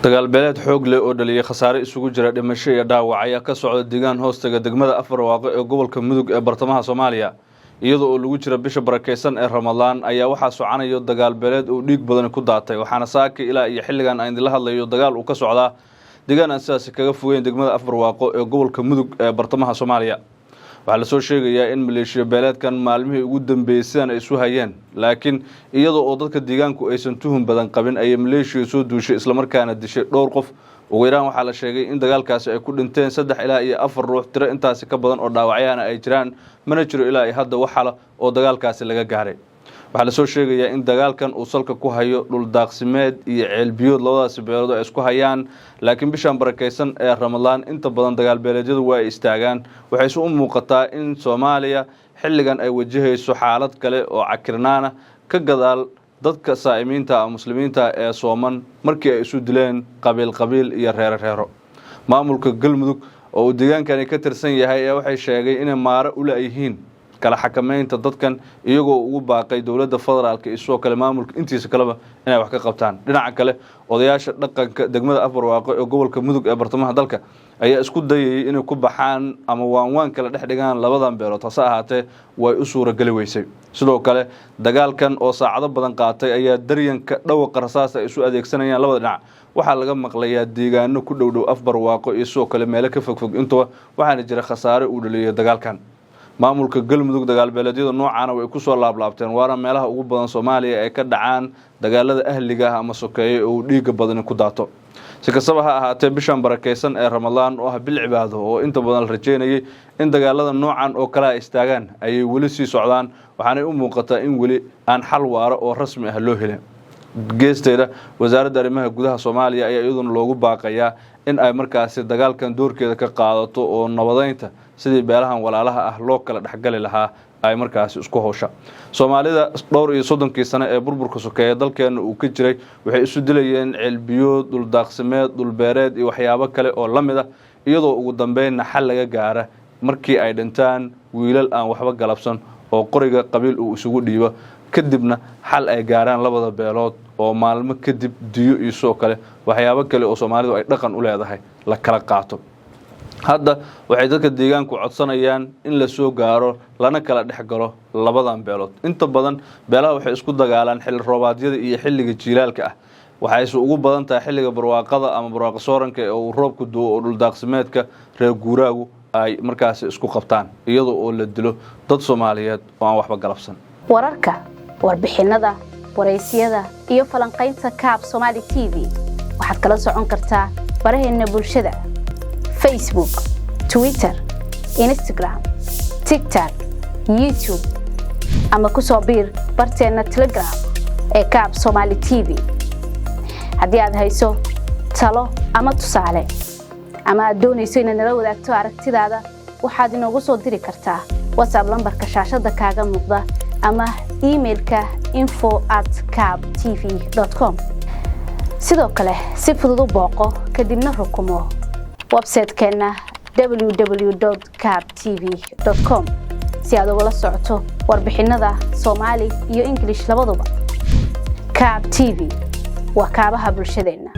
dagaal beeleed xoog leh oo dhaliyay khasaare isugu jira dhimasho iyo dhaawac ayaa ka socda deegaan hoostaga degmada Afar Waaqo ee gobolka Mudug ee bartamaha Soomaaliya iyadoo oo lagu jira bisha barakeysan ee Ramadaan ayaa waxa socanayo dagaal beeleed oo dhiig badan ku daatay waxaana saaka ilaa iyo xilligan ay la hadlayo dagaal uu ka socda deegaan asaasi kaga fogeyn degmada Afar Waaqo ee gobolka Mudug ee bartamaha Soomaaliya waxa la soo sheegayaa in maleeshiya beeleedkan maalmihii ugu dambeysay ay isu hayeen laakiin iyadoo oo dadka deegaanku aysan tuhun badan qabin ay maleeshiya soo duushay isla markaana dishay dhowr qof ugu yaraan waxa la sheegay in dagaalkaasi ay ku dhinteen 3 ilaa iyo 4 ruux tiro intaas ka badan oo dhaawacyana ay jiraan mana jiro ilaa ay hadda waxa oo dagaalkaasi laga gaaray waxa la soo sheegayaa in dagaalkan uu salka ku hayo dhul daaqsimeed iyo ceelbiyood labadaas beelood ay isku hayaan laakiin bishan barakeysan ee Ramadaan inta badan dagaal beeleedyadu way istaagaan waxay u muuqataa in Soomaaliya xilligan ay wajahayso xaalad kale oo cakirnaana ka gadaal dadka saa'imiinta muslimiinta ee Sooman markii ay isu dileen qabiil iyo reero maamulka Galmudug oo deegaankani ka tirsan yahay waxay sheegay in maara u leeyihiin kala xakameynta dadkan iyagoo ugu baaqay dawladda federaalka isoo kale maamulka intiisa kaleba inay wax ka qabtaan dhinaca kale odayaasha dhaqanka degmada Afar Waaqo ee gobolka Mudug ee bartamaha dalka ayaa isku dayay inay ku baxaan ama waan kala dhex dhigaan labadan beelood hase ahaatee way u suura gali weysay sidoo kale dagaalkan oo saacado badan qaatay ayaa daryanka dhawqa rasaas ay isu adeegsanayaan labada dhinac waxa laga maqlayaa deegaano ku dhow Afar Waaqo iyo soo kale meel ka fog intaba waxaana jira khasaare u dhaliyay dagaalkan maamulka Galmudug dagaal beeleedyada noocan way ku soo laablaabteen waana meelaha ugu badan Soomaaliya ay ka dhacaan dagaalada ahliga ah ama sokeeye oo dhiig badan ku daato si kastaba ha ahaatee bishan barakeysan ee Ramadaan oo bil cibaado oo inta badan la rajeynayay in dagaalada noocan oo kala istaagaan ay wali sii socdaan waxaana u muuqataa in wali aan xal waara oo rasmi ah loo helin geesteeda wasaaradda arrimaha gudaha Soomaaliya ayaa iyaduna loogu baaqayaa in ay markaas dagaalkan doorkeeda ka qaadato oo nabadeynta sidii beelahan walaalaha ah loo kala dhaxgali lahaa ay markaas isku howsha Soomaalida dhowr iyo 30 sano ee burburka sokeeye dalkeena uu ka jiray waxay isu dilayeen ceelbiyood dhul daaqsimeed dhul beereed iyo waxyaabo kale oo la mid ah iyadoo ugu dambeyn xal laga gaara markii ay dhintaan wiilal aan waxba galabsan oo qoriga qabiil uu isugu dhiibo kadibna xal ay gaaraan labada beelood oo maalmo kadib diyo iyo soo kale waxyaabo kale oo Soomaalidu ay dhaqan u leedahay la kala qaato hadda waxay dadka deegaanku codsanayaan in la soo gaaro lana kala dhaxgalo labadan beelood inta badan beelaha waxay isku dagaalaan xil roobaadyada iyo xilliga jiilaalka ah waxay ugu badan tahay xilliga barwaaqada ama barwaaqo sooranka ee uu roobku doo oo dhul daaqsimeedka reer guuraagu ay markaas isku qabtaan iyadoo oo la dilo dad Soomaaliyeed oo aan waxba galabsan wararka warbixinada wareysiyada iyo falanqaynta Kaab Somali TV waxaad kala socon kartaa baraheena bulshada Facebook, Twitter, Instagram, TikTok, YouTube ama ku soo biir barteena Telegram ee Kaab Somali TV haddii aad hayso talo ama tusaale ama aad doonayso inaad nala wadaagto aragtidaada waxaad inoogu soo diri kartaa WhatsApp lambarka shaashada kaaga muuqda ama emailka info@kaabtv.com sidoo kale si fudud u booqo kadibna rukumo website-keena www.kaabtv.com si aad uga la socoto warbixinada Soomaali iyo English labaduba Kaab TV waa kaabaha bulshadeena